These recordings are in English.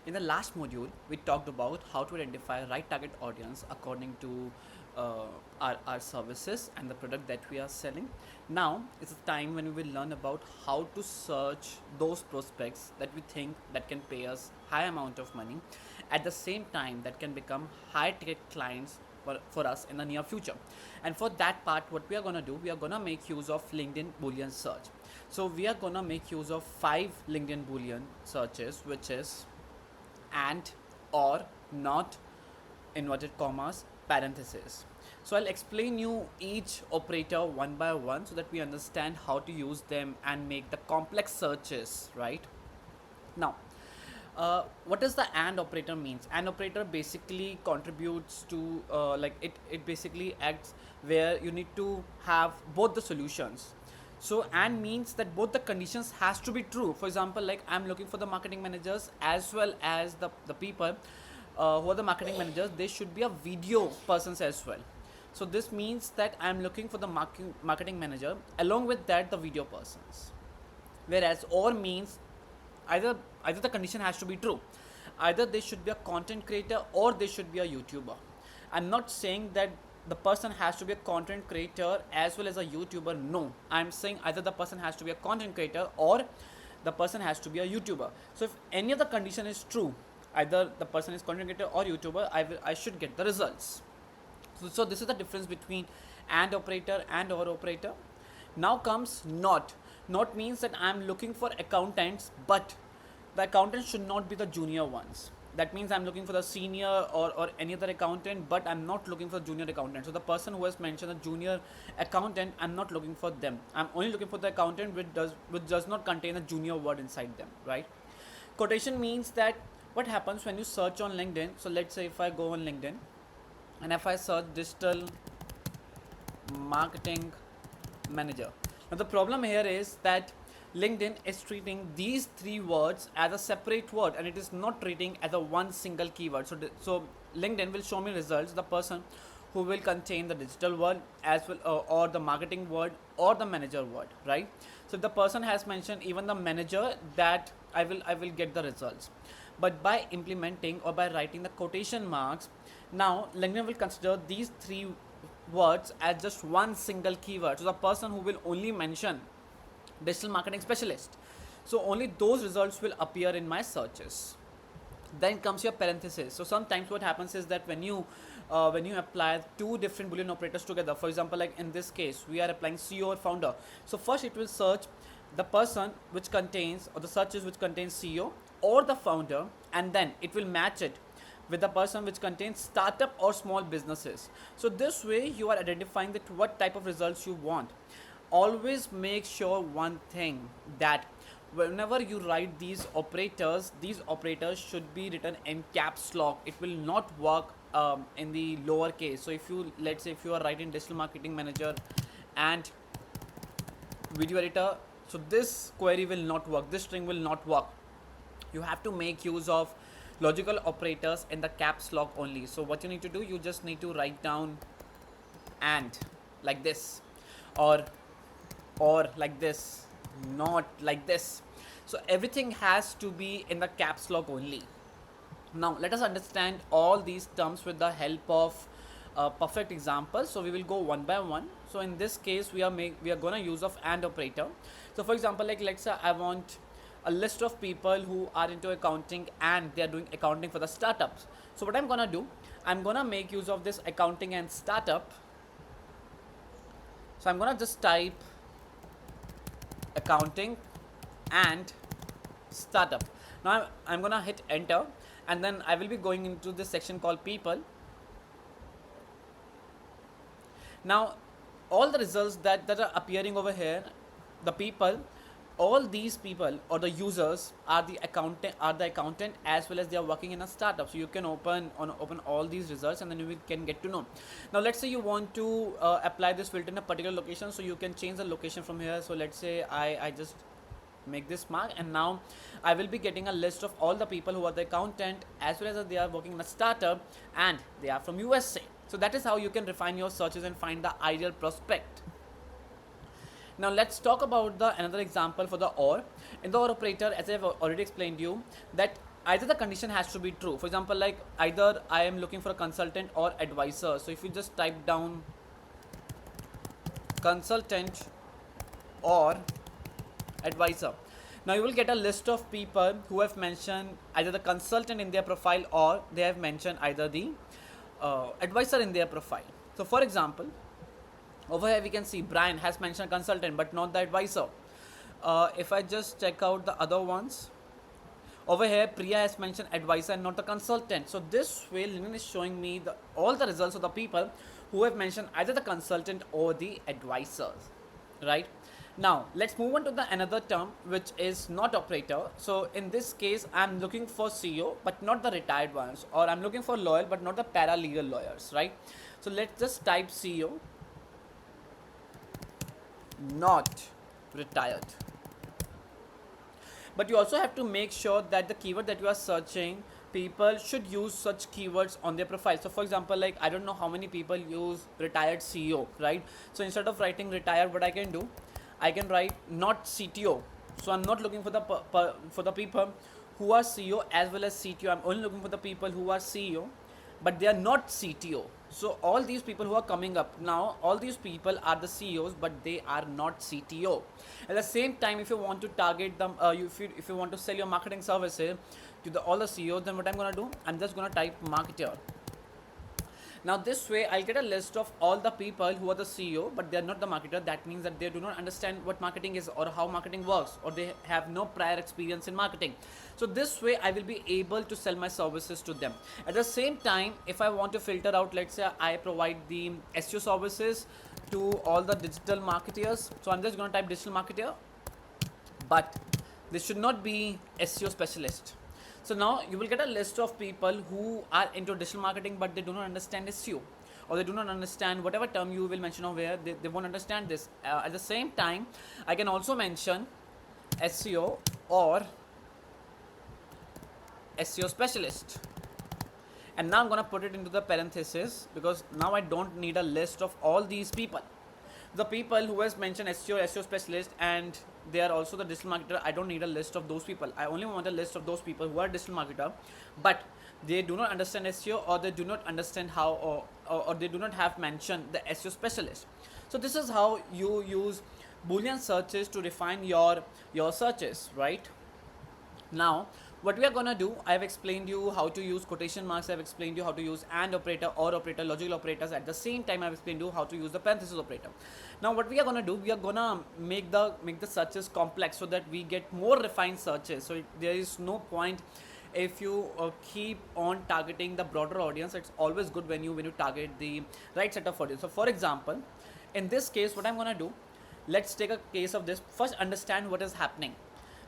In the last module, we talked about how to identify right target audience according to our services and the product that we are selling. Now it's a time when we will learn about how to search those prospects that we think that can pay us high amount of money, at the same time that can become high ticket clients for us in the near future. And for that part, what we are going to do, we are going to make use of LinkedIn Boolean search. So we are going to make use of 5 LinkedIn Boolean searches, which is and, or, not, inverted commas, parentheses. So I'll explain you each operator one by one so that we understand how to use them and make the complex searches, right? Now, what does the and operator means? And operator basically contributes to it basically acts where you need to have both the solutions. So and means that both the conditions has to be true. For example, like I'm looking for the marketing managers as well as the people who are the marketing managers. They should be a video persons as well. So this means that I'm looking for the marketing manager, along with that the video persons. Whereas or means either either the condition has to be true. Either they should be a content creator or they should be a YouTuber. I'm not saying that the person has to be a content creator as well as a YouTuber. No, I'm saying either the person has to be a content creator or the person has to be a YouTuber. So if any of the condition is true, either the person is content creator or YouTuber, I should get the results. So this is the difference between and operator and or operator. Now comes not. Not means that I'm looking for accountants, but the accountants should not be the junior ones. That means I'm looking for the senior or any other accountant, but I'm not looking for the junior accountant. So the person who has mentioned the junior accountant, I'm not looking for them. I'm only looking for the accountant which does not contain a junior word inside them, right? Quotation means that what happens when you search on LinkedIn. So let's say if I go on LinkedIn and if I search digital marketing manager. Now the problem here is that LinkedIn is treating these three words as a separate word and it is not treating as a one single keyword. So LinkedIn will show me results, the person who will contain the digital word as well or the marketing word or the manager word, right? So if the person has mentioned even the manager, that I will get the results. But by implementing or by writing the quotation marks, now LinkedIn will consider these three words as just one single keyword. So the person who will only mention digital marketing specialist, so only those results will appear in my searches. Then comes your parenthesis. So sometimes what happens is that when you apply two different boolean operators together, for example, like in this case we are applying CEO or founder. So first it will search the person which contains, or the searches which contains CEO or the founder, and then it will match it with the person which contains startup or small businesses. So this way you are identifying that what type of results you want. Always make sure one thing, that whenever you write these operators should be written in caps lock. It will not work in the lower case. So if you, let's say if you are writing digital marketing manager and video editor, so this query will not work, this string will not work. You have to make use of logical operators in the caps lock only. So what you need to do, you just need to write down and like this, or like this, not like this. So everything has to be in the caps lock only. Now let us understand all these terms with the help of perfect examples. So we will go one by one. So in this case we are gonna use of and operator. So for example, like let's say I want a list of people who are into accounting and they are doing accounting for the startups. So what I'm gonna do, I'm gonna make use of this accounting and startup. So I'm gonna just type accounting and startup. Now I'm gonna hit enter, and then I will be going into this section called people. Now all the results that are appearing over here, the people, all these people or the users are the accountant as well as they are working in a startup. So you can open all these results and then you can get to know. Now let's say you want to apply this filter in a particular location, so you can change the location from here. So let's say I just make this mark, and now I will be getting a list of all the people who are the accountant as well as they are working in a startup and they are from USA. So that is how you can refine your searches and find the ideal prospect. Now let's talk about the another example for the or. In the or operator, as I've already explained you, that either the condition has to be true. For example, like either I am looking for a consultant or advisor. So if you just type down consultant or advisor, now you will get a list of people who have mentioned either the consultant in their profile or they have mentioned either the advisor in their profile. So for example, over here we can see Brian has mentioned consultant but not the advisor. If I just check out the other ones, over here Priya has mentioned advisor and not the consultant. So this way LinkedIn is showing me all the results of the people who have mentioned either the consultant or the advisors, right? Now let's move on to the another term which is not operator. So in this case I'm looking for CEO but not the retired ones, or I'm looking for lawyer but not the paralegal lawyers, right? So let's just type CEO not retired. But you also have to make sure that the keyword that you are searching, people should use such keywords on their profile. So for example, like I don't know how many people use retired CEO, right? So instead of writing retired, what I can do, I can write not CTO. So I'm not looking for the people who are CEO as well as CTO. I'm only looking for the people who are CEO but they are not CTO. So all these people who are coming up now, all these people are the CEOs but they are not CTO. At the same time, if you want to target them, if you want to sell your marketing services to all the CEOs, then what I'm gonna do, I'm just gonna type marketer. Now this way I'll get a list of all the people who are the CEO but they are not the marketer. That means that they do not understand what marketing is or how marketing works, or they have no prior experience in marketing. So this way I will be able to sell my services to them. At the same time, if I want to filter out, let's say I provide the SEO services to all the digital marketers, so I'm just going to type digital marketer, but this should not be SEO specialist. So now you will get a list of people who are into digital marketing but they do not understand SEO, or they do not understand whatever term you will mention over here, they won't understand this. At the same time, I can also mention SEO or SEO specialist. And now I'm going to put it into the parenthesis because now I don't need a list of all these people. The people who has mentioned SEO specialist and they are also the digital marketer, I don't need a list of those people. I only want a list of those people who are digital marketer but they do not understand SEO, or they do not understand how, or they do not have mentioned the SEO specialist. So this is how you use Boolean searches to refine your searches, right? Now what we are gonna do, I have explained you how to use quotation marks, I have explained you how to use and operator, or operator, logical operators. At the same time I have explained you how to use the parenthesis operator. Now what we are gonna do, we are gonna make the searches complex so that we get more refined searches. So there is no point if you keep on targeting the broader audience. It's always good when you target the right set of audience. So for example, in this case what I'm gonna do, let's take a case of this. First understand what is happening.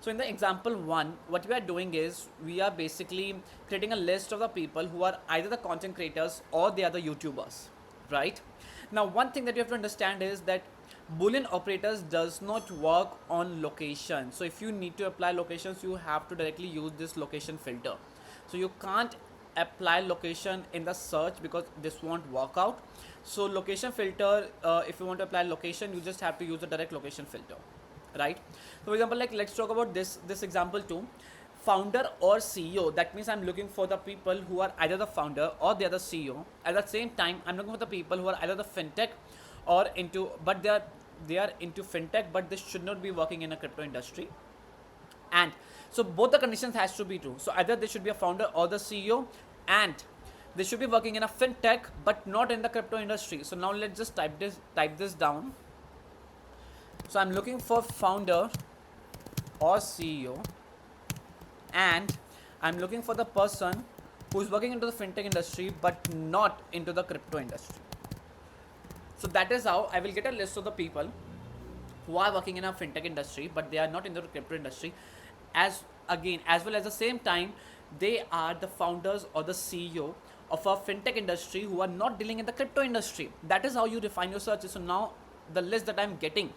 So in the example 1, what we are doing is we are basically creating a list of the people who are either the content creators or they are the YouTubers, right? Now one thing that you have to understand is that Boolean operators does not work on location. So if you need to apply locations, you have to directly use this location filter. So you can't apply location in the search because this won't work out. So location filter, if you want to apply location, you just have to use the direct location filter, right? So for example, like let's talk about this example too, founder or CEO. That means I'm looking for the people who are either the founder or they are the CEO. At the same time, I'm looking for the people who are either the fintech or into, but they are into fintech but they should not be working in a crypto industry. And so both the conditions has to be true. So either they should be a founder or the CEO, and they should be working in a fintech but not in the crypto industry. So now let's just type this down. So I'm looking for founder or CEO, and I'm looking for the person who's working into the fintech industry but not into the crypto industry. So that is how I will get a list of the people who are working in a fintech industry but they are not in the crypto industry, as well as the same time they are the founders or the CEO of a fintech industry who are not dealing in the crypto industry. That is how you refine your searches. So now the list that I'm getting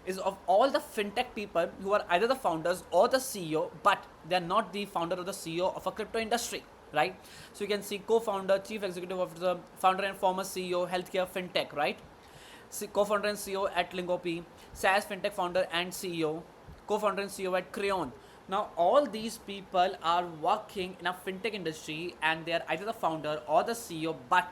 is of all the fintech people who are either the founders or the CEO but they are not the founder or the CEO of a crypto industry, right? So you can see co-founder, chief executive officer, founder and former CEO, healthcare, fintech, right? Co-founder and CEO at Lingopi, SaaS fintech founder and CEO, co-founder and CEO at Crayon. Now all these people are working in a fintech industry and they are either the founder or the CEO, but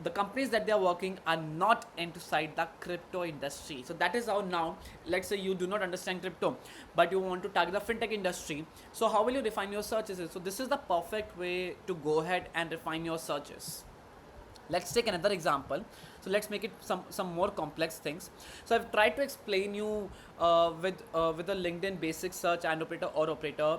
the companies that they are working are not inside the crypto industry. So that is how now, let's say you do not understand crypto but you want to target the fintech industry, so how will you refine your searches? So this is the perfect way to go ahead and refine your searches. Let's take another example. So let's make it some more complex things. So I've tried to explain you with the LinkedIn basic search and operator or operator.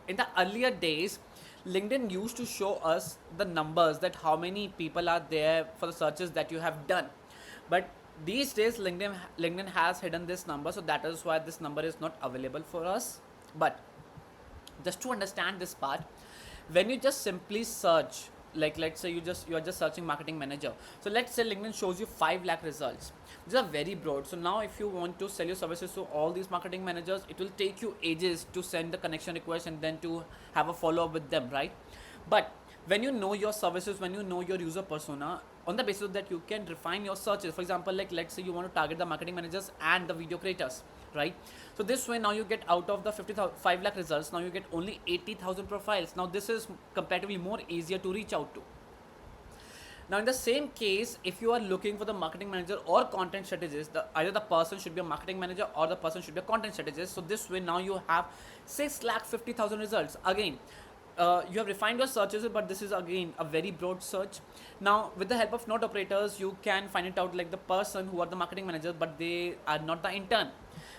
In the earlier days, LinkedIn used to show us the numbers, that how many people are there for the searches that you have done. But these days LinkedIn has hidden this number, so that is why this number is not available for us. But just to understand this part, when you just simply search, like let's say you are just searching marketing manager, so let's say LinkedIn shows you 5 lakh results. These are very broad. So now if you want to sell your services to all these marketing managers, it will take you ages to send the connection request and then to have a follow up with them, right? But when you know your services, when you know your user persona, on the basis of that you can refine your searches. For example, like let's say you want to target the marketing managers and the video creators, right? So this way now you get out of the 5 lakh results, now you get only 80,000 profiles. Now this is comparatively more easier to reach out to. Now in the same case, if you are looking for the marketing manager or content strategist, either the person should be a marketing manager or the person should be a content strategist. So this way now you have 6,50,000 results. Again, you have refined your searches, but this is again a very broad search. Now with the help of node operators, you can find it out like the person who are the marketing managers, but they are not the intern.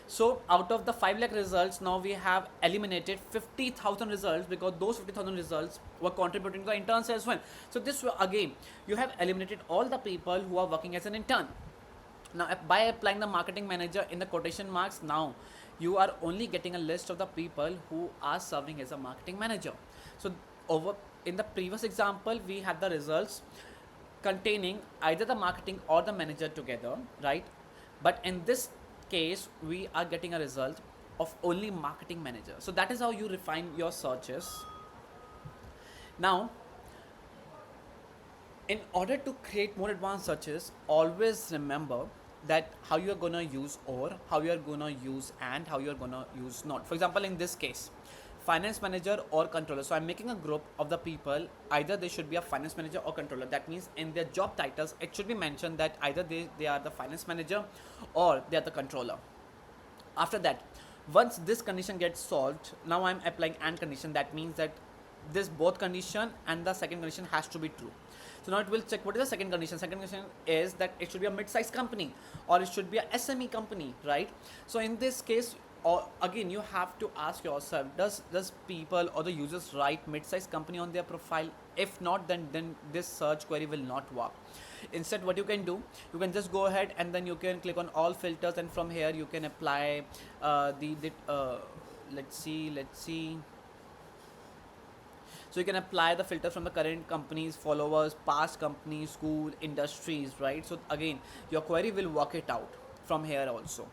So out of the 5 lakh results, now we have eliminated 50,000 results, because those 50,000 results were contributing to the interns as well. So this way again, you have eliminated all the people who are working as an intern. Now by applying the marketing manager in the quotation marks, now you are only getting a list of the people who are serving as a marketing manager. So over in the previous example, we had the results containing either the marketing or the manager together, right? But in this case, we are getting a result of only marketing manager. So that is how you refine your searches. Now, in order to create more advanced searches, always remember that how you are gonna use or, how you are gonna use and, how you are gonna use not. For example, in this case, finance manager or controller. So I'm making a group of the people, either they should be a finance manager or controller. That means in their job titles, it should be mentioned that either they are the finance manager or they are the controller. After that, once this condition gets solved, now I'm applying AND condition. That means that this both condition and the second condition has to be true. So now it will check what is the second condition. Second condition is that it should be a mid-sized company or it should be a SME company, right? So in this case, or again, you have to ask yourself, does people or the users write mid-sized company on their profile? If not, then this search query will not work. Instead, what you can do, you can just go ahead and then you can click on all filters, and from here you can apply let's see. So you can apply the filter from the current companies, followers, past companies, school, industries, right? So again, your query will work it out from here also,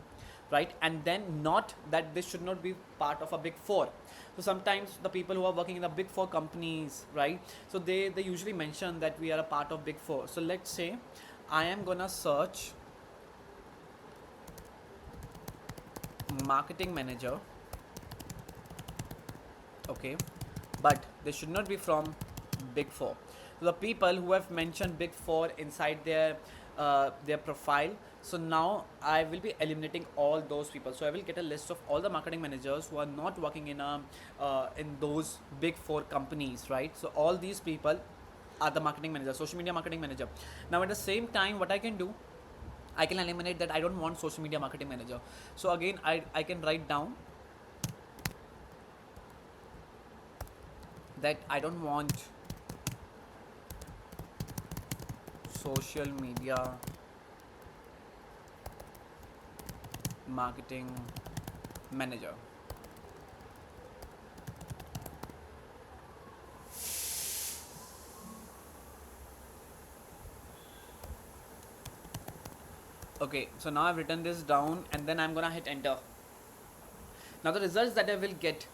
right? And then, not that this should not be part of a big four. So sometimes the people who are working in the big four companies, right? So they usually mention that we are a part of big four. So let's say I am gonna search marketing manager, okay, but they should not be from big four. So the people who have mentioned big four inside their profile, so now I will be eliminating all those people. So I will get a list of all the marketing managers who are not working in those big four companies, right? So all these people are the marketing manager, social media marketing manager. Now at the same time, what I can do, I can eliminate that I don't want social media marketing manager. So again, I can write down that I don't want social media marketing manager. Okay, so now I've written this down and then I'm gonna hit enter. Now the results that I will get,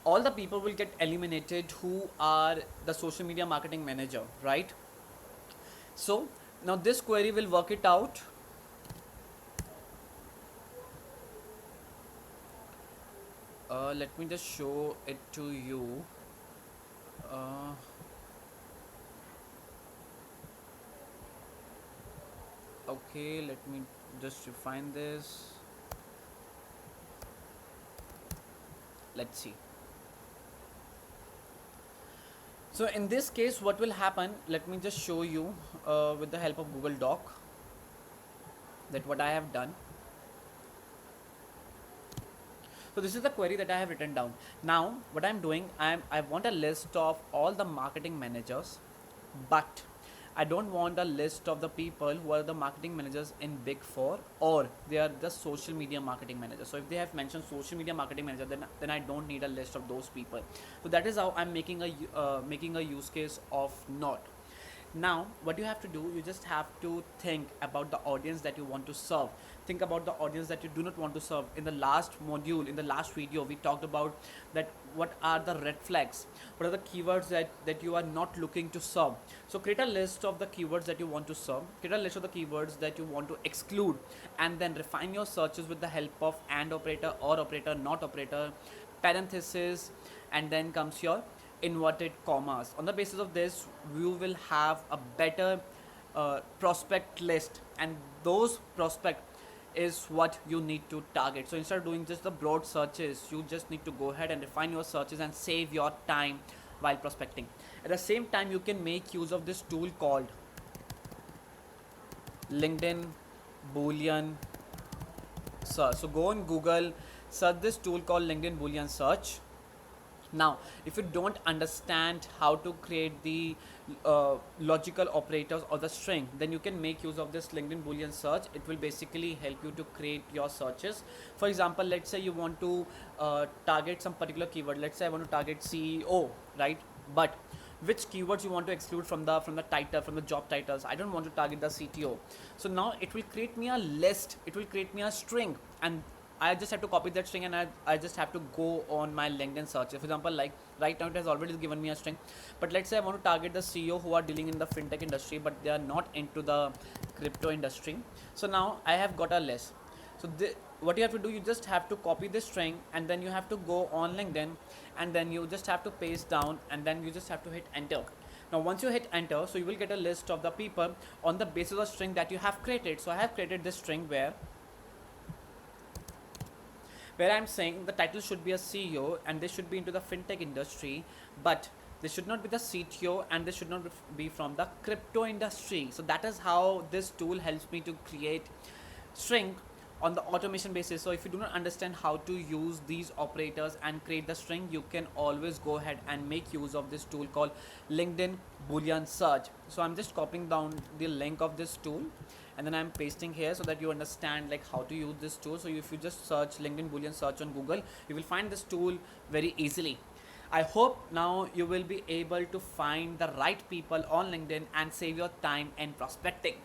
all the people will get eliminated who are the social media marketing manager, right? So now this query will work it out. Let me just show it to you. uh, okay, let me just refine this. Let's see. So in this case, what will happen, let me just show you with the help of Google Doc that what I have done. So this is the query that I have written down. Now what I'm doing, I want a list of all the marketing managers, but I don't want a list of the people who are the marketing managers in Big Four, or they are the social media marketing managers. So if they have mentioned social media marketing manager, then I don't need a list of those people. So that is how I'm making a use case of not. Now what you have to do, you just have to think about the audience that you want to serve. Think about the audience that you do not want to serve. In the last module, in the last video, we talked about that what are the red flags, what are the keywords that you are not looking to serve. So create a list of the keywords that you want to serve, create a list of the keywords that you want to exclude, and then refine your searches with the help of and operator, or operator, not operator, parenthesis, and then comes your inverted commas. On the basis of this, you will have a better prospect list, and those prospect is what you need to target. So instead of doing just the broad searches, you just need to go ahead and refine your searches and save your time while prospecting. At the same time, you can make use of this tool called LinkedIn Boolean Search. So go on Google, search this tool called LinkedIn Boolean Search. Now if you don't understand how to create the logical operators or the string, then you can make use of this LinkedIn Boolean Search. It will basically help you to create your searches. For example, let's say you want to target some particular keyword. Let's say I want to target CEO, right? But which keywords you want to exclude from the title, from the job titles. I don't want to target the CTO. So now it will create me a list, it will create me a string, and I just have to copy that string, and I just have to go on my LinkedIn search. For example, like right now it has already given me a string, but let's say I want to target the CEO who are dealing in the fintech industry, but they are not into the crypto industry. So now I have got a list. So what you have to do, you just have to copy this string, and then you have to go on LinkedIn, and then you just have to paste down, and then you just have to hit enter. Now once you hit enter, so you will get a list of the people on the basis of string that you have created. So I have created this string where I'm saying the title should be a CEO, and they should be into the fintech industry, but they should not be the CTO, and they should not be from the crypto industry. So that is how this tool helps me to create string on the automation basis. So if you do not understand how to use these operators and create the string, you can always go ahead and make use of this tool called LinkedIn Boolean Search. So I'm just copying down the link of this tool, and then I'm pasting here so that you understand like how to use this tool. So if you just search LinkedIn Boolean Search on Google, you will find this tool very easily. I hope now you will be able to find the right people on LinkedIn and save your time in prospecting.